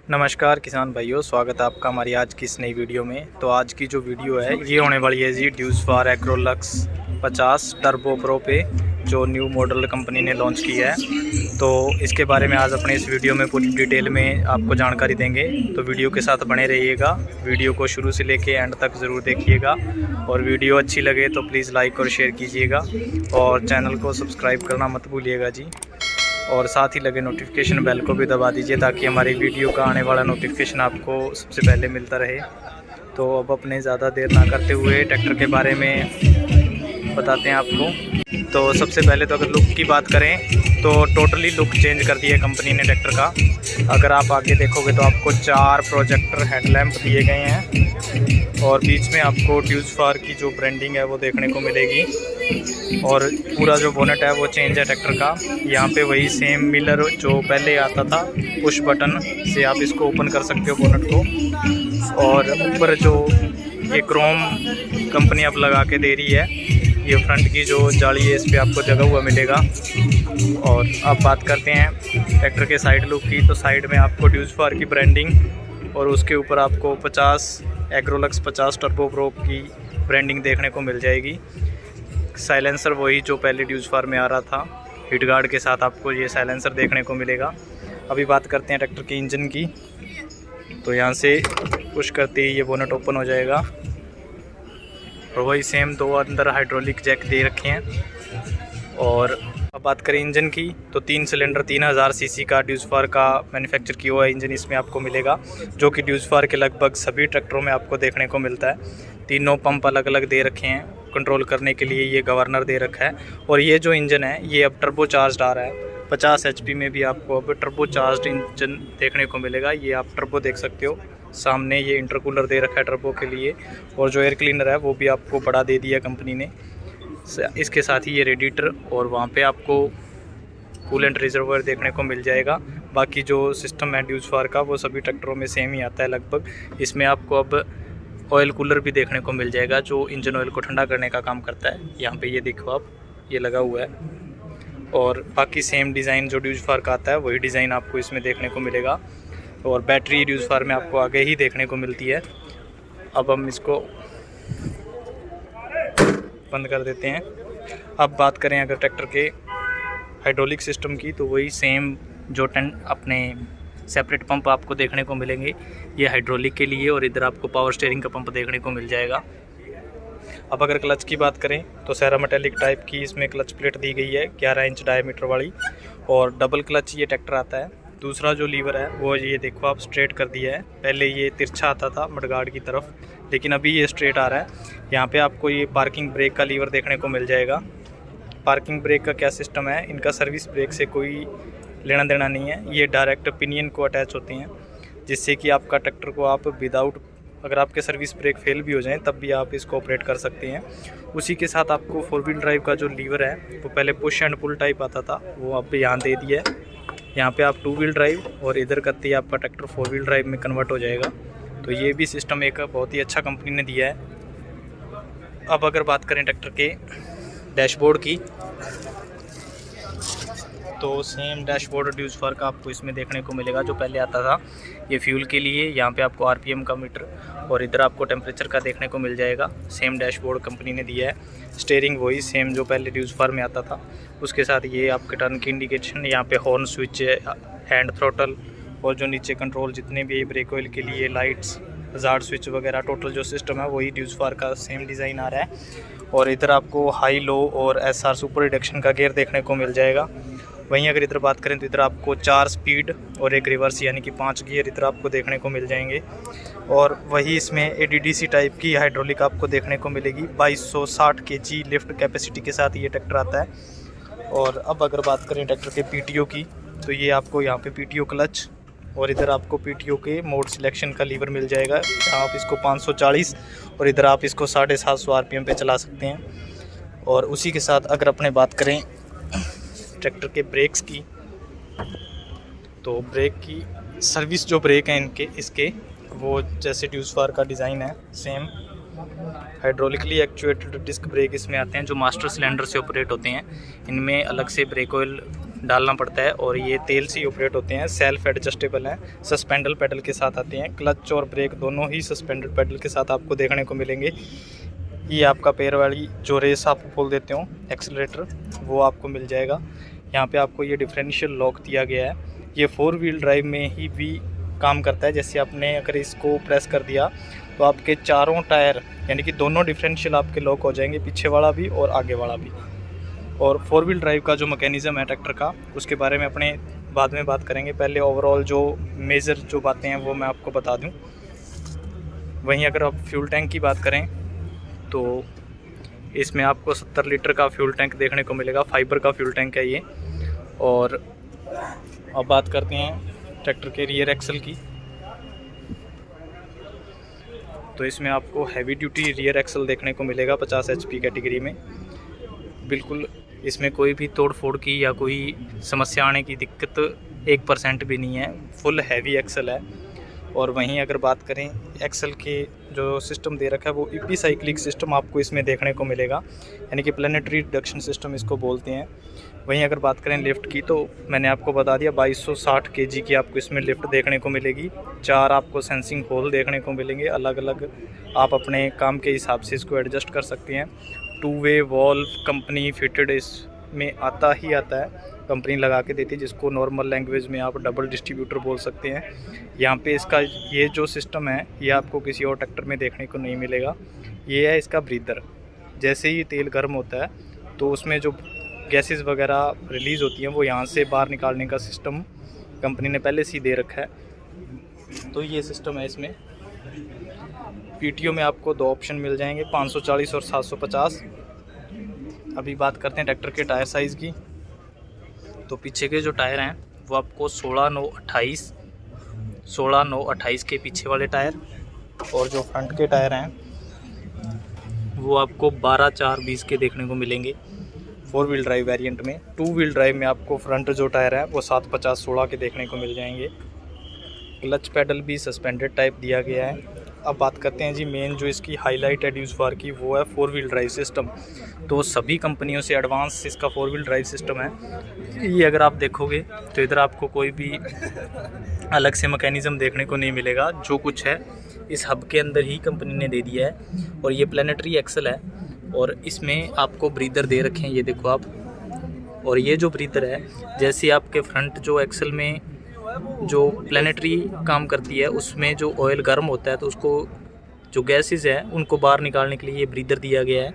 नमस्कार किसान भाइयों, स्वागत है आपका हमारी आज की इस नई वीडियो में। तो आज की जो वीडियो है ये होने वाली है जी ड्यूसफार एग्रोलक्स 50 टर्बो प्रो पे, जो न्यू मॉडल कंपनी ने लॉन्च किया है। तो इसके बारे में आज अपने इस वीडियो में पूरी डिटेल में आपको जानकारी देंगे। तो वीडियो के साथ बने रहिएगा, वीडियो को शुरू से लेके एंड तक ज़रूर देखिएगा। और वीडियो अच्छी लगे तो प्लीज़ लाइक और शेयर कीजिएगा और चैनल को सब्सक्राइब करना मत भूलिएगा जी। और साथ ही लगे नोटिफिकेशन बेल को भी दबा दीजिए ताकि हमारी वीडियो का आने वाला नोटिफिकेशन आपको सबसे पहले मिलता रहे। तो अब अपने ज़्यादा देर ना करते हुए ट्रैक्टर के बारे में बताते हैं आपको। तो सबसे पहले तो अगर लुक की बात करें तो टोटली लुक चेंज कर दिया है कंपनी ने ट्रैक्टर का। अगर आप आगे देखोगे तो आपको 4 प्रोजेक्टर हेडलैम्प दिए गए हैं और बीच में आपको ड्यूसफार की जो ब्रांडिंग है वो देखने को मिलेगी। और पूरा जो बोनेट है वो चेंज है ट्रैक्टर का। यहाँ पे वही सेम मिलर जो पहले आता था, पुश बटन से आप इसको ओपन कर सकते हो बोनेट को। और ऊपर जो ये क्रोम कंपनी अब लगा के दे रही है, ये फ्रंट की जो जाली है इस पर आपको जगह हुआ मिलेगा। और अब बात करते हैं ट्रैक्टर के साइड लुक की। तो साइड में आपको ड्यूसफार की ब्रांडिंग और उसके ऊपर आपको 50 एग्रोलक्स 50 टर्बो प्रो की ब्रांडिंग देखने को मिल जाएगी। साइलेंसर वही जो पहले ड्यूसफार में आ रहा था, हिट गार्ड के साथ आपको ये साइलेंसर देखने को मिलेगा। अभी बात करते हैं ट्रैक्टर के इंजन की। तो यहाँ से पुश करते ही ये बोनट ओपन हो जाएगा और वही सेम 2 अंदर हाइड्रोलिक जैक दे रखे हैं। और अब बात करें इंजन की तो 3 सिलेंडर 3000 सीसी का ड्यूसफार का मैन्युफैक्चर किया हुआ इंजन इसमें आपको मिलेगा, जो कि ड्यूसफार के लगभग सभी ट्रैक्टरों में आपको देखने को मिलता है। तीनों पंप अलग अलग दे रखे हैं, कंट्रोल करने के लिए ये गवर्नर दे रखा है। और ये जो इंजन है ये अब टर्बो चार्ज आ रहा है। 50 HP में भी आपको अब टर्बो चार्ज इंजन देखने को मिलेगा। ये आप टर्बो देख सकते हो, सामने ये इंटरकूलर दे रखा है टर्बो के लिए। और जो एयर क्लीनर है वो भी आपको बड़ा दे दिया कंपनी ने। इसके साथ ही ये रेडिएटर और वहाँ पे आपको कूलेंट रिजर्वर देखने को मिल जाएगा। बाकी जो सिस्टम है ड्यूसफार का वो सभी ट्रैक्टरों में सेम ही आता है लगभग। इसमें आपको अब ऑयल कूलर भी देखने को मिल जाएगा जो इंजन ऑयल को ठंडा करने का काम करता है। यहाँ पे ये देखो आप, ये लगा हुआ है। और बाकी सेम डिज़ाइन जो ड्यूसफार का आता है वही डिज़ाइन आपको इसमें देखने को मिलेगा। और बैटरी ड्यूसफार में आपको आगे ही देखने को मिलती है। अब हम इसको बंद कर देते हैं। अब बात करें अगर ट्रैक्टर के हाइड्रोलिक सिस्टम की तो वही सेम जो अपने सेपरेट पंप आपको देखने को मिलेंगे, ये हाइड्रोलिक के लिए। और इधर आपको पावर स्टीयरिंग का पंप देखने को मिल जाएगा। अब अगर क्लच की बात करें तो सेरा मेटालिक टाइप की इसमें क्लच प्लेट दी गई है 11 इंच डायमीटर वाली, और डबल क्लच ये ट्रैक्टर आता है। दूसरा जो लीवर है वो ये देखो आप स्ट्रेट कर दिया है। पहले ये तिरछा आता था मडगार्ड की तरफ, लेकिन अभी ये स्ट्रेट आ रहा है। यहाँ पे आपको ये पार्किंग ब्रेक का लीवर देखने को मिल जाएगा। पार्किंग ब्रेक का क्या सिस्टम है, इनका सर्विस ब्रेक से कोई लेना देना नहीं है। ये डायरेक्ट पिनियन को अटैच होते हैं, जिससे कि आपका ट्रैक्टर को आप विदाउट, अगर आपके सर्विस ब्रेक फेल भी हो जाएं तब भी आप इसको ऑपरेट कर सकते हैं। उसी के साथ आपको 4 व्हील ड्राइव का जो लीवर है वो पहले पुश एंड पुल टाइप आता था, वो अब यहाँ दे दिया है। यहाँ पे आप 2 व्हील ड्राइव और इधर करते ही आपका ट्रैक्टर 4 व्हील ड्राइव में कन्वर्ट हो जाएगा। तो ये भी सिस्टम एक बहुत ही अच्छा कंपनी ने दिया है। अब अगर बात करें ट्रैक्टर के डैशबोर्ड की तो सेम डैशबोर्ड ड्यूसफार का आपको इसमें देखने को मिलेगा जो पहले आता था। ये फ्यूल के लिए, यहाँ पे आपको RPM का मीटर और इधर आपको टेम्परेचर का देखने को मिल जाएगा। सेम डैशबोर्ड कंपनी ने दिया है। स्टीयरिंग वही सेम जो पहले ड्यूसफार में आता था। उसके साथ ये आपके टर्न की इंडिकेशन, यहाँ पे हॉर्न स्विच, हैंड थ्रोटल और जो नीचे कंट्रोल जितने भी ब्रेक ऑयल के लिए लाइट्स, हज़ार्ड स्विच वगैरह, टोटल जो सिस्टम है वही ड्यूसफार का सेम डिज़ाइन आ रहा है। और इधर आपको हाई, लो और SR सुपर रिडक्शन का गियर देखने को मिल जाएगा। वहीं अगर इधर बात करें तो इधर आपको 4 स्पीड और एक रिवर्स यानी कि 5 गियर इधर आपको देखने को मिल जाएंगे। और वही इसमें ADDC टाइप की हाइड्रोलिक आपको देखने को मिलेगी। 2260 kg लिफ्ट कैपेसिटी के साथ ये ट्रैक्टर आता है। और अब अगर बात करें ट्रैक्टर के PTO की तो ये आपको यहाँ पे PTO क्लच और इधर आपको PTO के मोड सिलेक्शन का लीवर मिल जाएगा। आप इसको 540 और इधर आप इसको 750 RPM पे चला सकते हैं। और उसी के साथ अगर अपने बात करें ट्रैक्टर के ब्रेक्स की तो ब्रेक की सर्विस जो ब्रेक हैं इसके वो जैसे ड्यूसफार का डिज़ाइन है same hydraulically actuated disc brake इसमें आते हैं जो मास्टर सिलेंडर से ऑपरेट होते हैं। इनमें अलग से ब्रेक ऑयल डालना पड़ता है और ये तेल से ऑपरेट होते हैं। सेल्फ एडजस्टेबल हैं, सस्पेंडल पेडल के साथ आते हैं। क्लच और ब्रेक दोनों ही सस्पेंडेड पेडल के साथ आपको देखने को मिलेंगे। ये आपका पैर वाली जो रेस आप बोल देते हो एक्सीलरेटर, वो आपको मिल जाएगा। यहाँ पे आपको ये डिफरेंशियल लॉक दिया गया है। ये 4 व्हील ड्राइव में ही भी काम करता है। जैसे आपने अगर इसको प्रेस कर दिया तो आपके चारों टायर यानी कि दोनों डिफरेंशियल आपके लॉक हो जाएंगे, पीछे वाला भी और आगे वाला भी। और 4 व्हील ड्राइव का जो मैकेनिज़्म है ट्रैक्टर का, उसके बारे में अपने बाद में बात करेंगे। पहले ओवरऑल जो मेजर जो बातें हैं वो मैं आपको बता दूं। वहीं अगर आप फ्यूल टैंक की बात करें तो इसमें आपको 70 लीटर का फ्यूल टैंक देखने को मिलेगा। फाइबर का फ्यूल टैंक है ये। और अब बात करते हैं ट्रैक्टर के रियर एक्सल की। तो इसमें आपको हैवी ड्यूटी रियर एक्सल देखने को मिलेगा 50 HP कैटेगरी में। बिल्कुल इसमें कोई भी तोड़ फोड़ की या कोई समस्या आने की दिक्कत 1% भी नहीं है। फुल हैवी एक्सल है। और वहीं अगर बात करें एक्सल के जो सिस्टम दे रखा है वो इपीसाइक्लिक सिस्टम आपको इसमें देखने को मिलेगा, यानी कि प्लानिटरी रिडक्शन सिस्टम इसको बोलते हैं। वहीं अगर बात करें लिफ्ट की तो मैंने आपको बता दिया 2260 kg की आपको इसमें लिफ्ट देखने को मिलेगी। 4 आपको सेंसिंग होल देखने को मिलेंगे अलग अलग, आप अपने काम के हिसाब से इसको एडजस्ट कर सकते हैं। 2 वे वॉल्व कंपनी फिटेड इसमें आता ही आता है, कंपनी लगा के देती है, जिसको नॉर्मल लैंग्वेज में आप डबल डिस्ट्रीब्यूटर बोल सकते हैं। यहाँ पे इसका ये जो सिस्टम है ये आपको किसी और ट्रैक्टर में देखने को नहीं मिलेगा। ये है इसका ब्रीदर। जैसे ही तेल गर्म होता है तो उसमें जो गैसेस वगैरह रिलीज़ होती हैं वो यहाँ से बाहर निकालने का सिस्टम कंपनी ने पहले से ही दे रखा है। तो ये सिस्टम है इसमें। PTO में आपको 2 ऑप्शन मिल जाएंगे, 540 और 750। अभी बात करते हैं ट्रैक्टर के टायर साइज़ की। तो पीछे के जो टायर हैं वो आपको 16/9/28 के पीछे वाले टायर, और जो फ्रंट के टायर हैं वो आपको 12/4/20 के देखने को मिलेंगे 4 व्हील ड्राइव वेरिएंट में। 2 व्हील ड्राइव में आपको फ्रंट जो टायर है वो 7/50/16 के देखने को मिल जाएंगे। क्लच पैडल भी सस्पेंडेड टाइप दिया गया है। अब बात करते हैं जी मेन जो इसकी हाईलाइट है ड्यूसफार की, वो है 4 व्हील ड्राइव सिस्टम। तो सभी कंपनियों से एडवांस इसका 4 व्हील ड्राइव सिस्टम है। ये अगर आप देखोगे तो इधर आपको कोई भी अलग से मैकेनिज़्म देखने को नहीं मिलेगा। जो कुछ है इस हब के अंदर ही कंपनी ने दे दिया है। और ये प्लानिटरी एक्सल है और इसमें आपको ब्रीदर दे रखे हैं, ये देखो आप। और ये जो ब्रीदर है, जैसे आपके फ्रंट जो एक्सल में जो प्लानिटरी काम करती है उसमें जो ऑयल गर्म होता है तो उसको जो गैसेस है उनको बाहर निकालने के लिए ये ब्रीदर दिया गया है।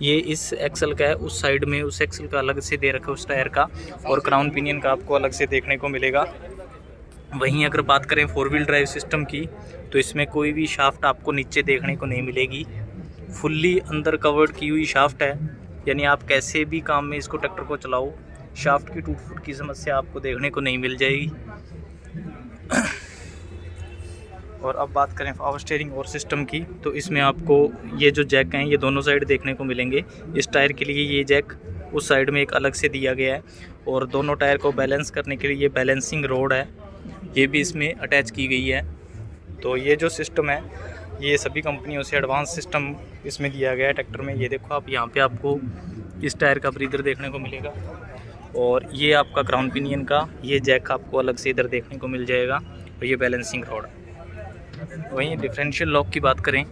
ये इस एक्सल का है, उस साइड में उस एक्सल का अलग से दे रखा है उस टायर का, और क्राउन पिनियन का आपको अलग से देखने को मिलेगा। वहीं अगर बात करें 4 व्हील ड्राइव सिस्टम की तो इसमें कोई भी शाफ्ट आपको नीचे देखने को नहीं मिलेगी। फुल्ली अंदर कवर्ड की हुई शाफ्ट है, यानी आप कैसे भी काम में इसको ट्रैक्टर को चलाओ, शाफ्ट की टूट फूट की समस्या आपको देखने को नहीं मिल जाएगी। और अब बात करें पावर स्टीयरिंग और सिस्टम की तो इसमें आपको ये जो जैक हैं ये दोनों साइड देखने को मिलेंगे। इस टायर के लिए ये जैक उस साइड में एक अलग से दिया गया है, और दोनों टायर को बैलेंस करने के लिए ये बैलेंसिंग रोड है, ये भी इसमें अटैच की गई है। तो ये जो सिस्टम है ये सभी कंपनियों से एडवांस सिस्टम इसमें दिया गया है ट्रैक्टर में। ये देखो आप, यहाँ पे आपको इस टायर का ब्रीदर देखने को मिलेगा, और ये आपका क्राउन पिनियन का ये जैक आपको अलग से इधर देखने को मिल जाएगा, और ये बैलेंसिंग रोड। वहीं डिफरेंशियल लॉक की बात करें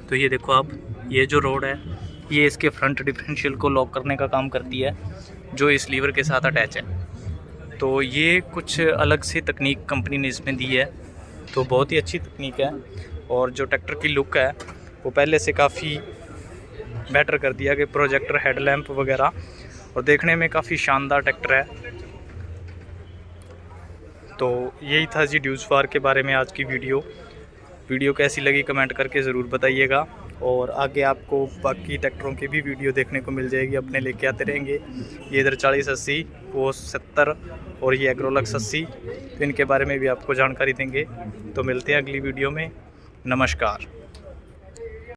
तो ये देखो आप, ये जो रोड है ये इसके फ्रंट डिफरेंशियल को लॉक करने का काम करती है, जो इस लीवर के साथ अटैच है। तो ये कुछ अलग से तकनीक कंपनी ने इसमें दी है, तो बहुत ही अच्छी तकनीक है। और जो ट्रैक्टर की लुक है वो पहले से काफ़ी बेटर कर दिया कि प्रोजेक्टर हेडलैम्प वगैरह, और देखने में काफ़ी शानदार ट्रैक्टर है। तो यही था जी ड्यूसफार के बारे में आज की वीडियो कैसी लगी कमेंट करके ज़रूर बताइएगा। और आगे आपको बाकी ट्रैक्टरों की भी वीडियो देखने को मिल जाएगी, अपने लेके आते रहेंगे। ये इधर 4080, वो 70, और ये एग्रोलक्स 80, तो इनके बारे में भी आपको जानकारी देंगे। तो मिलते हैं अगली वीडियो में। नमस्कार।